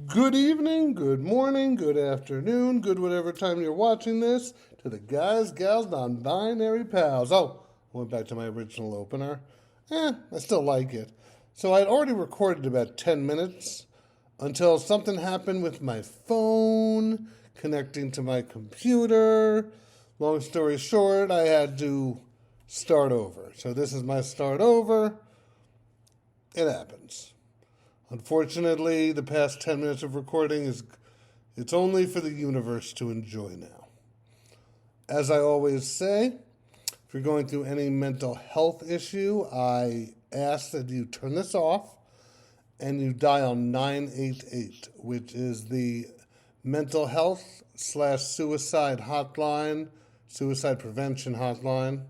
Good evening, good morning, good afternoon, good whatever time you're watching this, to the guys, gals, non-binary pals. Oh, I went back to my original opener. I still like it. So I'd already recorded about 10 minutes until something happened with my phone connecting to my computer. Long story short, I had to start over. So this is my start over. It happens. Unfortunately, the past 10 minutes of recording it's only for the universe to enjoy now. As I always say, if you're going through any mental health issue, I ask that you turn this off and you dial 988, which is the mental health / suicide hotline, suicide prevention hotline,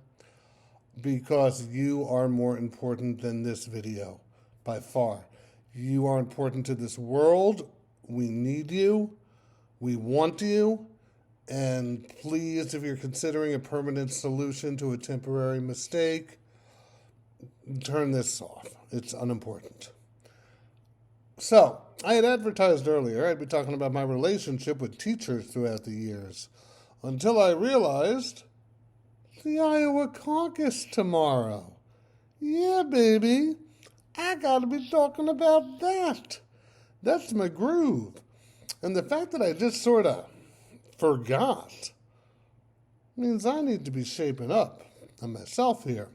because you are more important than this video by far. You are important to this world. We need you. We want you. And please, if you're considering a permanent solution to a temporary mistake, turn this off. It's unimportant. So, I had advertised earlier I'd be talking about my relationship with teachers throughout the years, until I realized the Iowa caucus tomorrow. Yeah, baby. I gotta be talking about that. That's my groove. And the fact that I just sort of forgot means I need to be shaping up on myself here.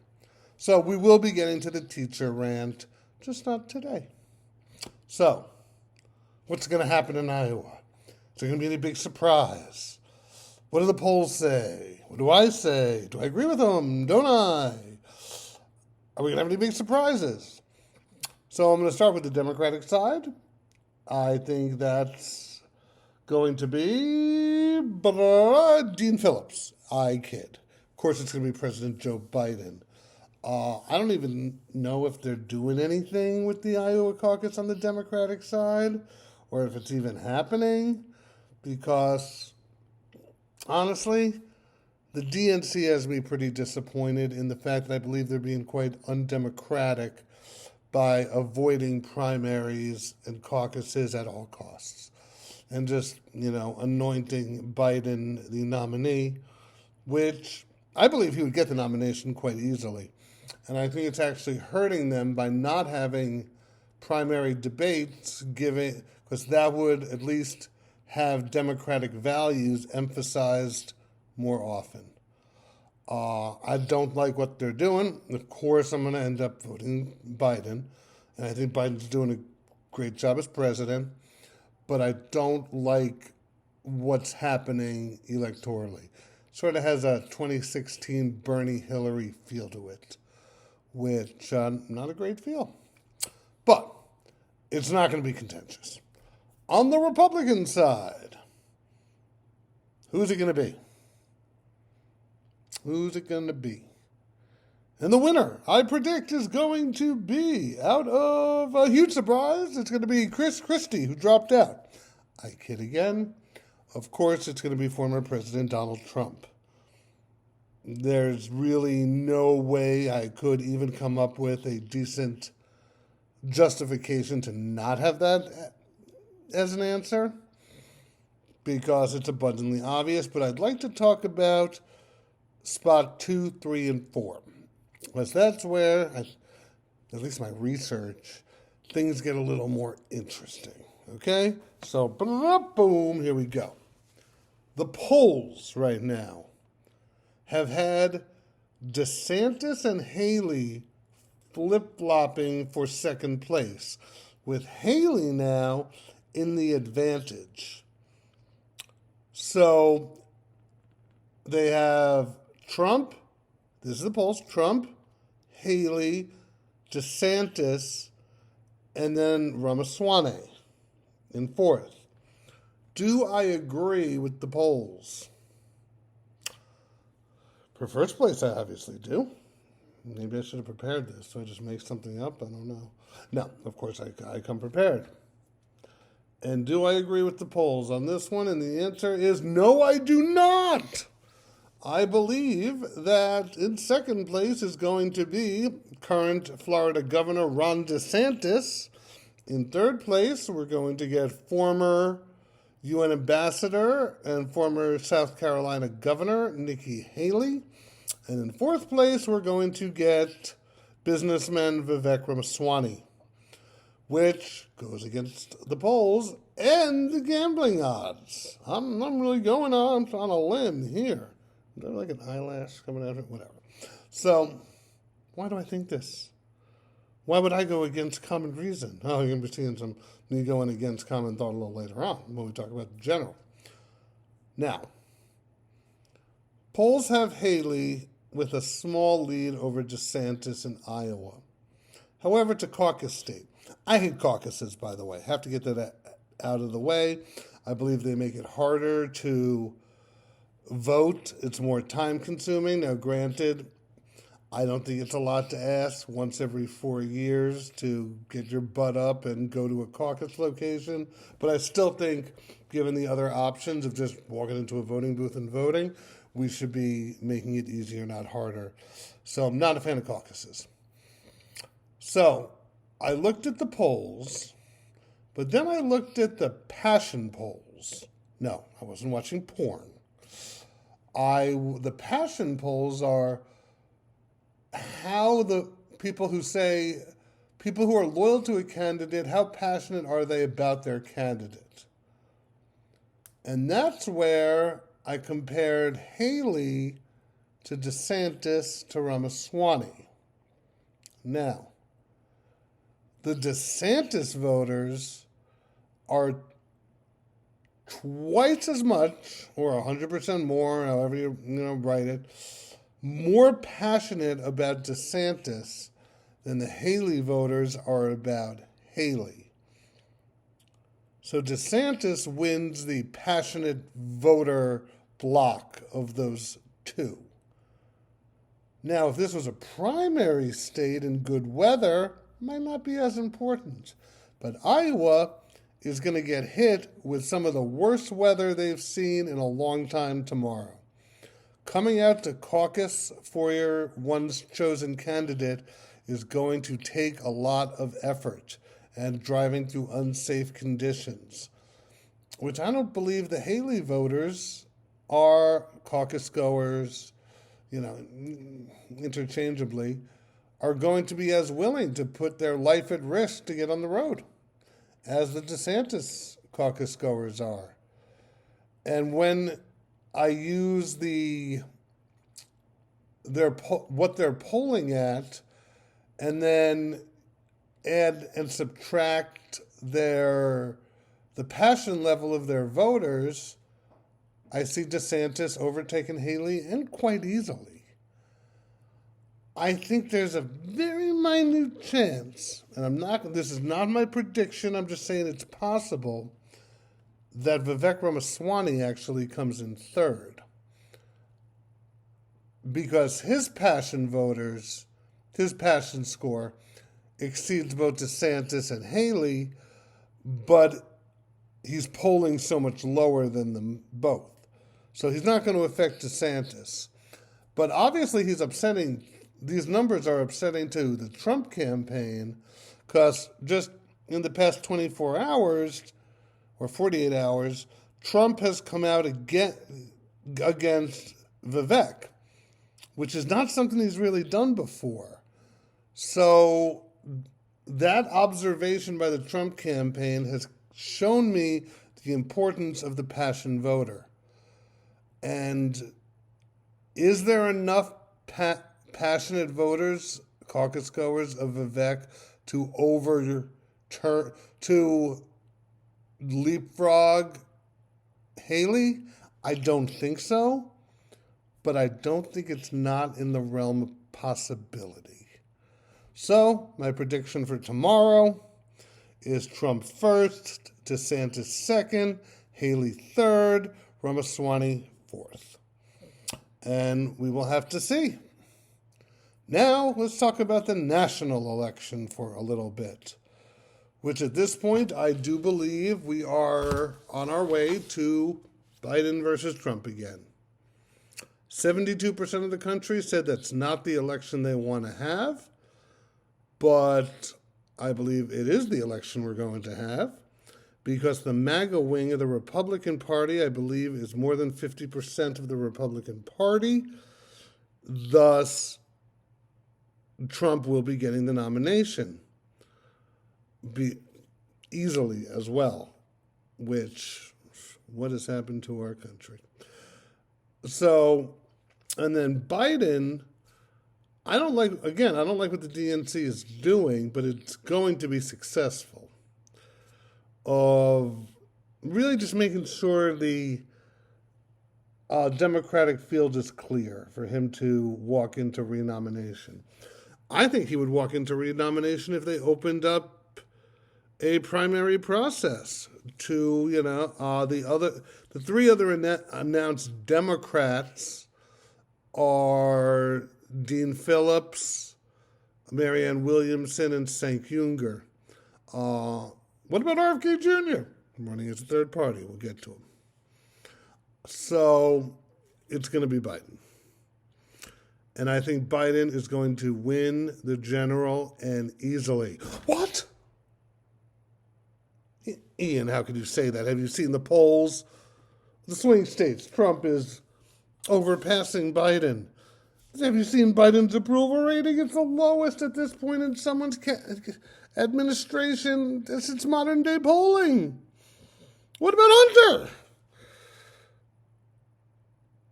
So we will be getting to the teacher rant, just not today. So, what's going to happen in Iowa? Is there going to be any big surprise? What do the polls say? What do I say? Do I agree with them? Don't I? Are we going to have any big surprises? So I'm going to start with the Democratic side. I think that's going to be Dean Phillips. I kid. Of course, it's going to be President Joe Biden. I don't even know if they're doing anything with the Iowa caucus on the Democratic side, or if it's even happening, because honestly, the DNC has me pretty disappointed in the fact that I believe they're being quite undemocratic by avoiding primaries and caucuses at all costs. And just, anointing Biden the nominee, which I believe he would get the nomination quite easily. And I think it's actually hurting them by not having primary debates, because that would at least have Democratic values emphasized more often. I don't like what they're doing. Of course, I'm going to end up voting Biden. And I think Biden's doing a great job as president. But I don't like what's happening electorally. Sort of has a 2016 Bernie Hillary feel to it, which not a great feel. But it's not going to be contentious. On the Republican side, who's it going to be? Who's it going to be? And the winner, I predict, is going to be, out of a huge surprise, it's going to be Chris Christie, who dropped out. I kid again. Of course, it's going to be former President Donald Trump. There's really no way I could even come up with a decent justification to not have that as an answer, because it's abundantly obvious. But I'd like to talk about spot 2, 3, and 4. Because that's where, at least my research, things get a little more interesting. Okay? So, boom, here we go. The polls right now have had DeSantis and Haley flip-flopping for second place, with Haley now in the advantage. So, they have Trump, this is the polls, Trump, Haley, DeSantis, and then Ramaswamy in fourth. Do I agree with the polls? For first place, I obviously do. Maybe I should have prepared this, so I just make something up. I don't know. No, of course, I come prepared. And do I agree with the polls on this one? And the answer is no, I do not. I believe that in second place is going to be current Florida Governor Ron DeSantis, In third place, we're going to get former UN ambassador and former South Carolina governor Nikki Haley. And in fourth place, we're going to get businessman Vivek Ramaswamy, which goes against the polls and the gambling odds. I'm really going on a limb here. Is there like an eyelash coming out of it? Whatever. So, why do I think this? Why would I go against common reason? Oh, you're going to be seeing me going against common thought a little later on when we talk about the general. Now, polls have Haley with a small lead over DeSantis in Iowa. However, it's a caucus state. I hate caucuses, by the way. Have to get that out of the way. I believe they make it harder to vote. It's more time-consuming. Now, granted, I don't think it's a lot to ask once every 4 years to get your butt up and go to a caucus location. But I still think, given the other options of just walking into a voting booth and voting, we should be making it easier, not harder. So I'm not a fan of caucuses. So I looked at the polls, but then I looked at the passion polls. No, I wasn't watching porn. The passion polls are how the people who are loyal to a candidate, how passionate are they about their candidate? And that's where I compared Haley to DeSantis to Ramaswamy. Now, the DeSantis voters are twice as much, or 100% more, however you write it, more passionate about DeSantis than the Haley voters are about Haley. So DeSantis wins the passionate voter block of those two. Now, if this was a primary state in good weather, it might not be as important. But Iowa is going to get hit with some of the worst weather they've seen in a long time tomorrow. Coming out to caucus for your one's chosen candidate is going to take a lot of effort and driving through unsafe conditions, which I don't believe the Haley voters are caucus goers, interchangeably, are going to be as willing to put their life at risk to get on the road as the DeSantis caucus goers are. And when I use what they're polling at, and then add and subtract the passion level of their voters, I see DeSantis overtaking Haley, and quite easily. I think there's a very minute chance, and this is not my prediction, I'm just saying it's possible, that Vivek Ramaswamy actually comes in third. Because his passion score exceeds both DeSantis and Haley, but he's polling so much lower than them both. So he's not going to affect DeSantis. But obviously these numbers are upsetting to the Trump campaign, because just in the past 24 hours, or 48 hours, Trump has come out against Vivek, which is not something he's really done before. So that observation by the Trump campaign has shown me the importance of the passion voter. And is there enough passionate voters, caucus goers of Vivek, to leapfrog Haley? I don't think so, but I don't think it's not in the realm of possibility. So, my prediction for tomorrow is Trump first, DeSantis second, Haley third, Ramaswamy fourth. And we will have to see. Now, let's talk about the national election for a little bit, which at this point, I do believe we are on our way to Biden versus Trump again. 72% of the country said that's not the election they want to have, but I believe it is the election we're going to have, because the MAGA wing of the Republican Party, I believe, is more than 50% of the Republican Party. Thus, Trump will be getting the nomination easily as well, which, what has happened to our country? So, and then Biden, I don't like what the DNC is doing, but it's going to be successful of really just making sure the Democratic field is clear for him to walk into renomination. I think he would walk into renomination if they opened up a primary process to, the three other announced Democrats are Dean Phillips, Marianne Williamson, and Cenk Uygur. What about RFK Jr.? I'm running as a third party. We'll get to him. So it's going to be Biden. And I think Biden is going to win the general and easily. What? Ian, how could you say that? Have you seen the polls? The swing states, Trump is overpassing Biden. Have you seen Biden's approval rating? It's the lowest at this point in someone's administration since modern day polling. What about Hunter?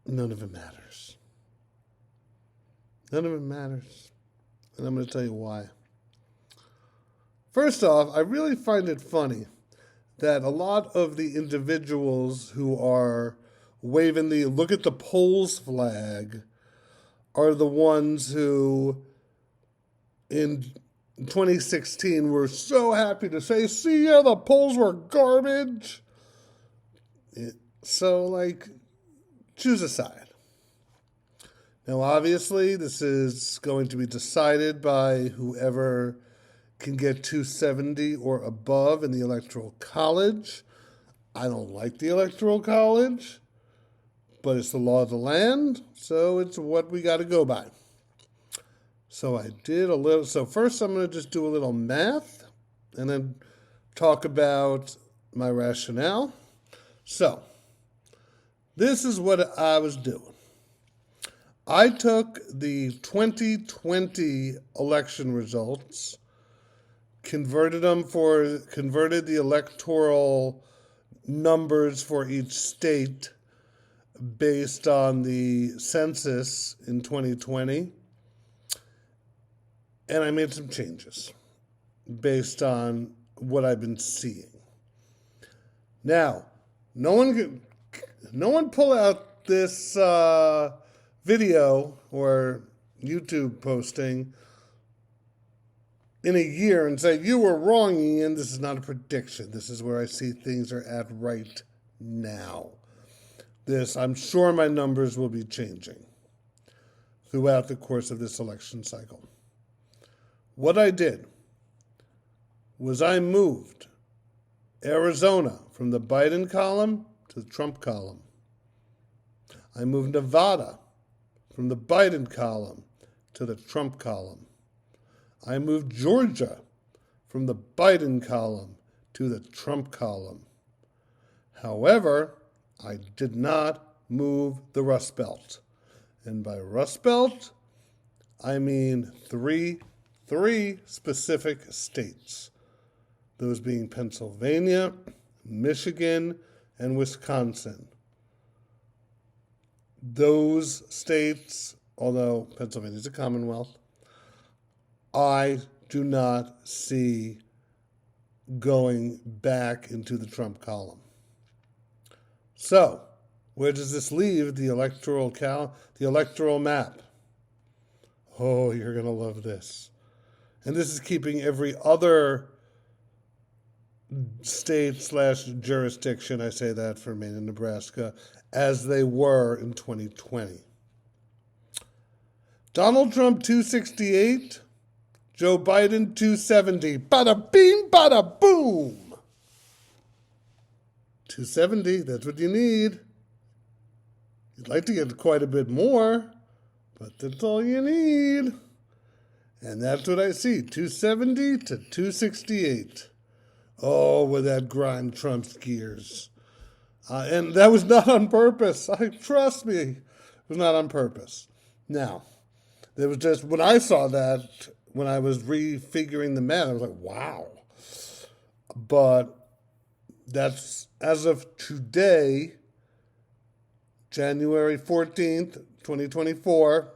None of it matters. None of it matters. And I'm going to tell you why. First off, I really find it funny that a lot of the individuals who are waving the look at the polls flag are the ones who in 2016 were so happy to say, see, yeah, the polls were garbage. Choose a side. Now, obviously, this is going to be decided by whoever can get 270 or above in the Electoral College. I don't like the Electoral College, but it's the law of the land, so it's what we got to go by. So first I'm going to just do a little math and then talk about my rationale. So, this is what I was doing. I took the 2020 election results, converted the electoral numbers for each state based on the census in 2020, and I made some changes based on what I've been seeing. Now, no one pull out this video or YouTube posting in a year and say, you were wrong, Ian. This is not a prediction. This is where I see things are at right now. I'm sure my numbers will be changing throughout the course of this election cycle. What I did was I moved Arizona from the Biden column to the Trump column. I moved Nevada from the Biden column to the Trump column. I moved Georgia from the Biden column to the Trump column. However, I did not move the Rust Belt. And by Rust Belt, I mean three specific states. Those being Pennsylvania, Michigan, and Wisconsin. Those states, although Pennsylvania is a Commonwealth, I do not see going back into the Trump column. So, where does this leave the electoral map? Oh, you're going to love this. And this is keeping every other state/jurisdiction, I say that for Maine and Nebraska, as they were in 2020. Donald Trump, 268. Joe Biden, 270. Bada bing, bada boom. 270, that's what you need. You'd like to get quite a bit more, but that's all you need. And that's what I see, 270 to 268. Oh, with that grind Trump's gears. And that was not on purpose. Trust me, it was not on purpose. Now, it was just, when I saw that, when I was refiguring the math, I was like, wow. But that's, as of today, January 14th, 2024,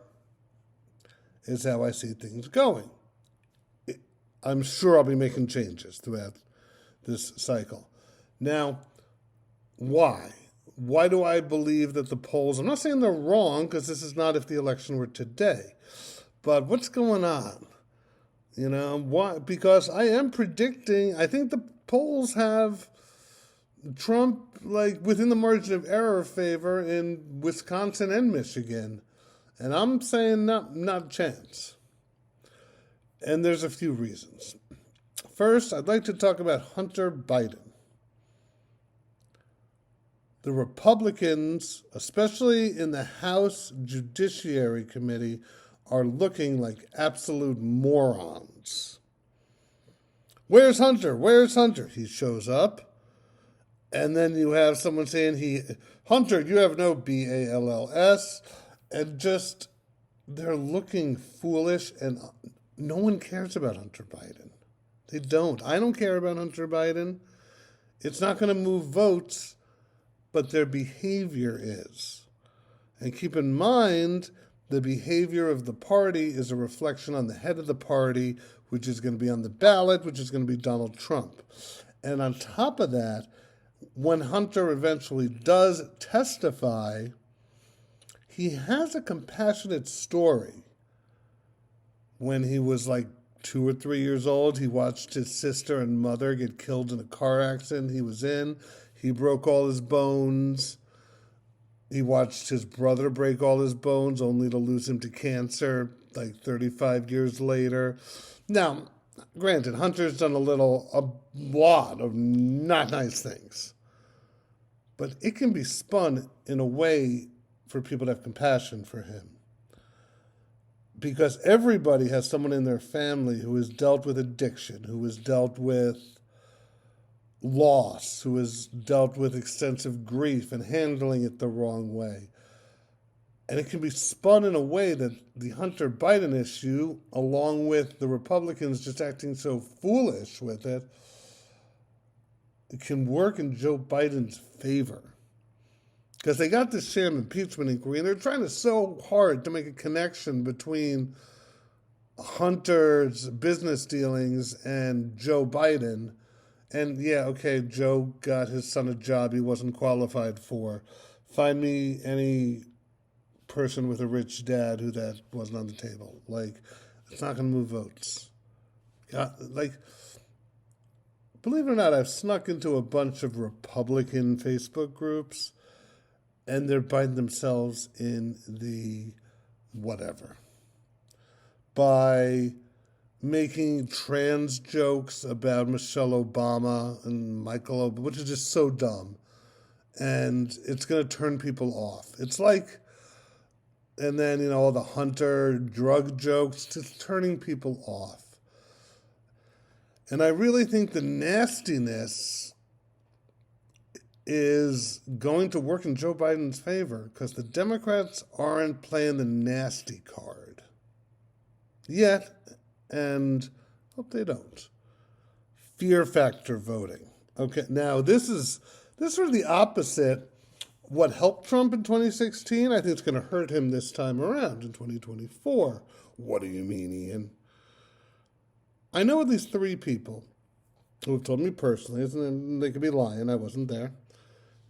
is how I see things going. I'm sure I'll be making changes throughout this cycle. Now, why? Why do I believe that the polls, I'm not saying they're wrong, because this is not if the election were today, but what's going on? You know, why? Because I am predicting, I think the polls have Trump like within the margin of error favor in Wisconsin and Michigan. And I'm saying not a chance. And there's a few reasons. First, I'd like to talk about Hunter Biden. The Republicans, especially in the House Judiciary Committee, are looking like absolute morons. Where's Hunter? Where's Hunter? He shows up. And then you have someone saying, Hunter, you have no BALLS. And just, they're looking foolish, and no one cares about Hunter Biden. They don't. I don't care about Hunter Biden. It's not going to move votes, but their behavior is. And keep in mind, the behavior of the party is a reflection on the head of the party, which is going to be on the ballot, which is going to be Donald Trump. And on top of that, when Hunter eventually does testify, he has a compassionate story. When he was like 2 or 3 years old, he watched his sister and mother get killed in a car accident he was in. He broke all his bones. He watched his brother break all his bones, only to lose him to cancer like 35 years later. Now, granted, Hunter's done a lot of not nice things. But it can be spun in a way for people to have compassion for him. Because everybody has someone in their family who has dealt with addiction, who has dealt with loss, who has dealt with extensive grief and handling it the wrong way. And it can be spun in a way that the Hunter Biden issue, along with the Republicans just acting so foolish with it can work in Joe Biden's favor. Because they got this sham impeachment inquiry, and they're trying so hard to make a connection between Hunter's business dealings and Joe Biden. And yeah, okay, Joe got his son a job he wasn't qualified for. Find me any person with a rich dad who that wasn't on the table. Like, it's not going to move votes. Believe it or not, I've snuck into a bunch of Republican Facebook groups, and they're biting themselves in the whatever. By making trans jokes about Michelle Obama and Michael Obama, which is just so dumb. And it's going to turn people off. It's like, and then, all the Hunter drug jokes, just turning people off. And I really think the nastiness is going to work in Joe Biden's favor because the Democrats aren't playing the nasty card yet, and hope they don't. Fear factor voting. Okay, now this is sort of the opposite. What helped Trump in 2016, I think it's going to hurt him this time around in 2024. What do you mean, Ian? I know at least 3 people who have told me personally, and they could be lying, I wasn't there,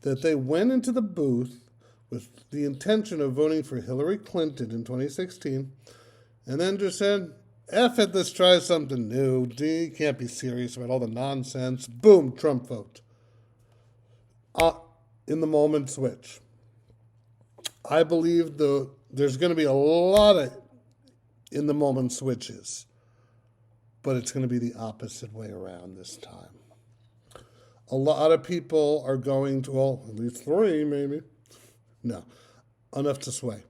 that they went into the booth with the intention of voting for Hillary Clinton in 2016, and then just said, F it, let's try something new. You can't be serious about all the nonsense. Boom, Trump vote. In the moment switch. I believe there's going to be a lot of in the moment switches, but it's going to be the opposite way around this time. A lot of people are going to, well, at least 3 maybe, no, enough to sway,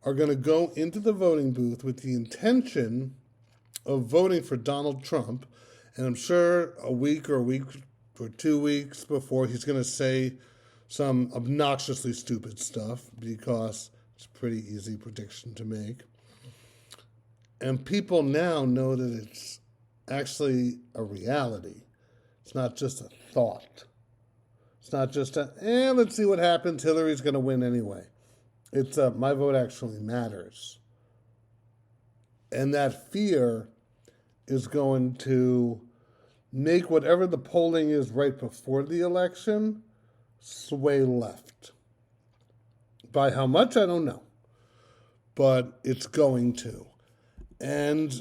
are going to go into the voting booth with the intention of voting for Donald Trump, and I'm sure a week or 2 weeks before he's going to say some obnoxiously stupid stuff, because it's a pretty easy prediction to make. And people now know that it's actually a reality. It's not just a thought. It's not just let's see what happens. Hillary's going to win anyway. It's my vote actually matters. And that fear is going to make whatever the polling is right before the election sway left. By how much, I don't know. But it's going to. And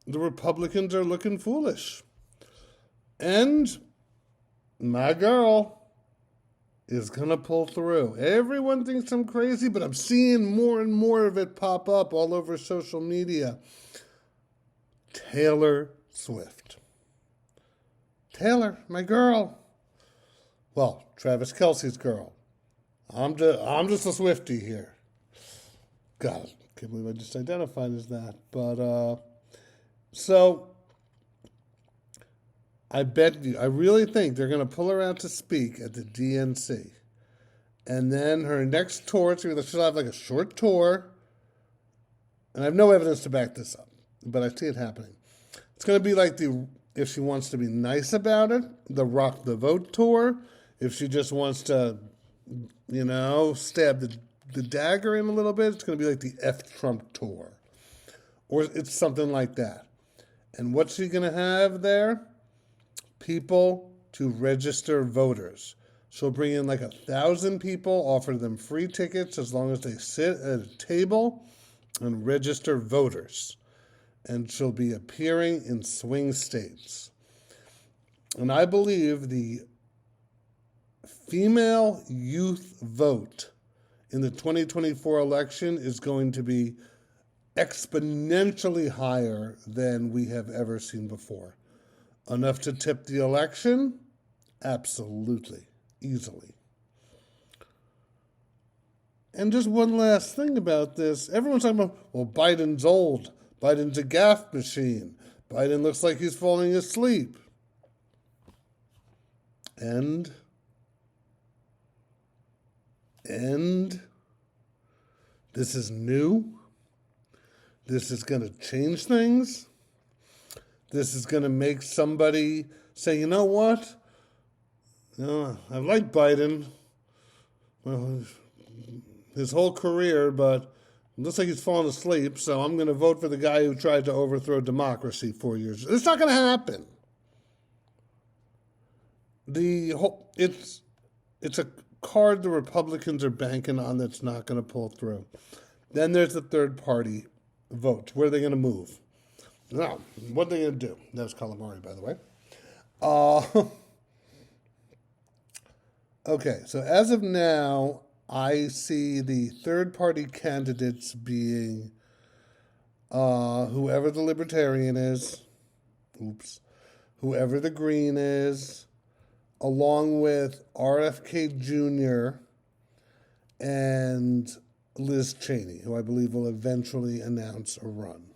the Republicans are looking foolish. And my girl is going to pull through. Everyone thinks I'm crazy, but I'm seeing more and more of it pop up all over social media. Taylor Swift. Taylor, my girl. Well, Travis Kelce's girl. I'm just a Swiftie here. God, I can't believe I just identified as that. But, so, I really think they're going to pull her out to speak at the DNC. And then her next tour, she'll have like a short tour. And I have no evidence to back this up, but I see it happening. It's going to be like if she wants to be nice about it, the Rock the Vote tour. If she just wants to, stab the dagger in a little bit, it's going to be like the F Trump tour. Or it's something like that. And what's she going to have there? People to register voters. She'll bring in like 1,000 people, offer them free tickets as long as they sit at a table and register voters. And she'll be appearing in swing states. And I believe the female youth vote in the 2024 election is going to be exponentially higher than we have ever seen before. Enough to tip the election? Absolutely. Easily. And just one last thing about this. Everyone's talking about, well, Biden's old. Biden's a gaffe machine. Biden looks like he's falling asleep. And this is new. This is going to change things. This is going to make somebody say, you know what? I like Biden, well, his whole career, but it looks like he's fallen asleep, so I'm going to vote for the guy who tried to overthrow democracy 4 years. It's not going to happen. It's a card the Republicans are banking on that's not going to pull through. Then there's the third-party vote. Where are they going to move? Now, what are they going to do? That was calamari, by the way. Okay, so as of now, I see the third-party candidates being whoever the Libertarian is, whoever the Green is, along with RFK Jr. and Liz Cheney, who I believe will eventually announce a run,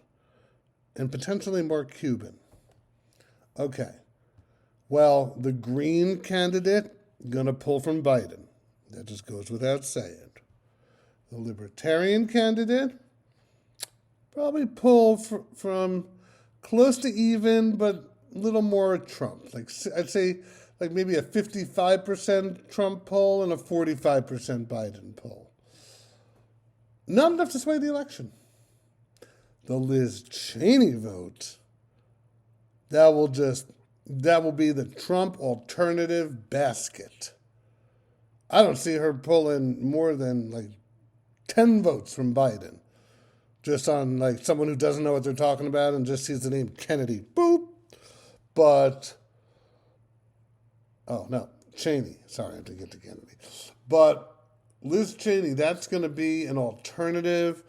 and potentially Mark Cuban. Okay, well, the Green candidate going to pull from Biden. That just goes without saying. The Libertarian candidate probably pull from close to even, but a little more Trump. Like I'd say, like maybe a 55% Trump poll and a 45% Biden poll. Not enough to sway the election. The Liz Cheney vote, that will be the Trump alternative basket. I don't see her pulling more than like 10 votes from Biden. Just on like someone who doesn't know what they're talking about and just sees the name Kennedy. Boop. But, oh no, Cheney. Sorry, I have to get to Kennedy. But Liz Cheney, that's going to be an alternative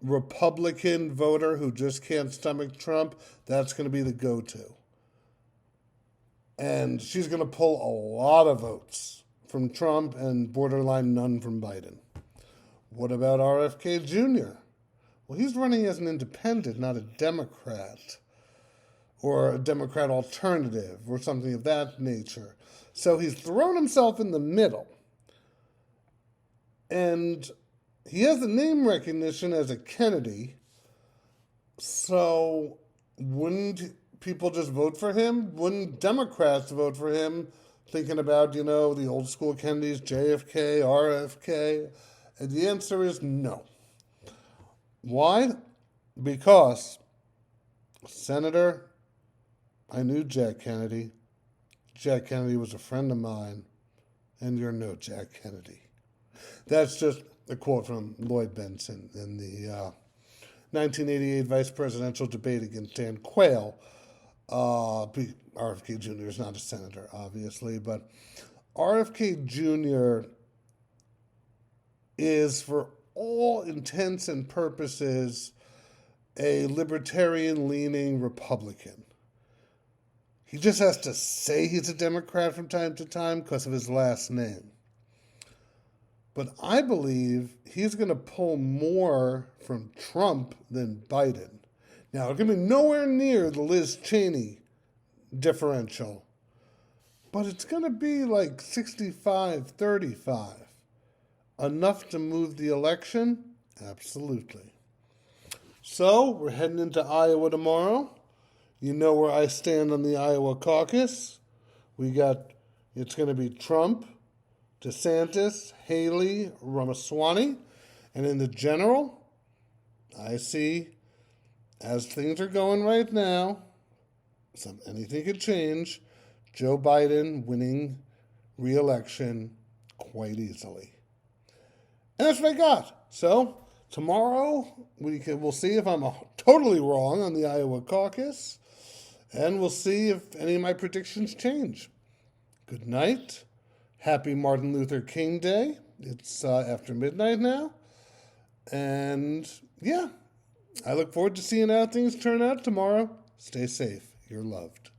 Republican voter who just can't stomach Trump. That's going to be the go-to. And she's going to pull a lot of votes from Trump and borderline none from Biden. What about RFK Jr.? Well, he's running as an independent, not a Democrat, or a Democrat alternative, or something of that nature. So he's thrown himself in the middle. And he has the name recognition as a Kennedy. So wouldn't people just vote for him? Wouldn't Democrats vote for him, thinking about, the old school Kennedys, JFK, RFK? And the answer is no. Why? Because, Senator, I knew Jack Kennedy. Jack Kennedy was a friend of mine, and you're no Jack Kennedy. That's just a quote from Lloyd Bentsen in the 1988 vice presidential debate against Dan Quayle. RFK Jr. is not a senator, obviously, but RFK Jr. is, for all intents and purposes, a libertarian-leaning Republican. He just has to say he's a Democrat from time to time because of his last name. But I believe he's going to pull more from Trump than Biden. Now, it's going to be nowhere near the Liz Cheney differential, but it's going to be like 65-35. Enough to move the election? Absolutely. So, we're heading into Iowa tomorrow. You know where I stand on the Iowa caucus. It's going to be Trump, DeSantis, Haley, Ramaswamy. And in the general, I see, as things are going right now, anything could change, Joe Biden winning re-election quite easily. And that's what I got. So, tomorrow, we'll see if I'm totally wrong on the Iowa caucus, and we'll see if any of my predictions change. Good night. Happy Martin Luther King Day. It's after midnight now. And, yeah, I look forward to seeing how things turn out tomorrow. Stay safe. You're loved.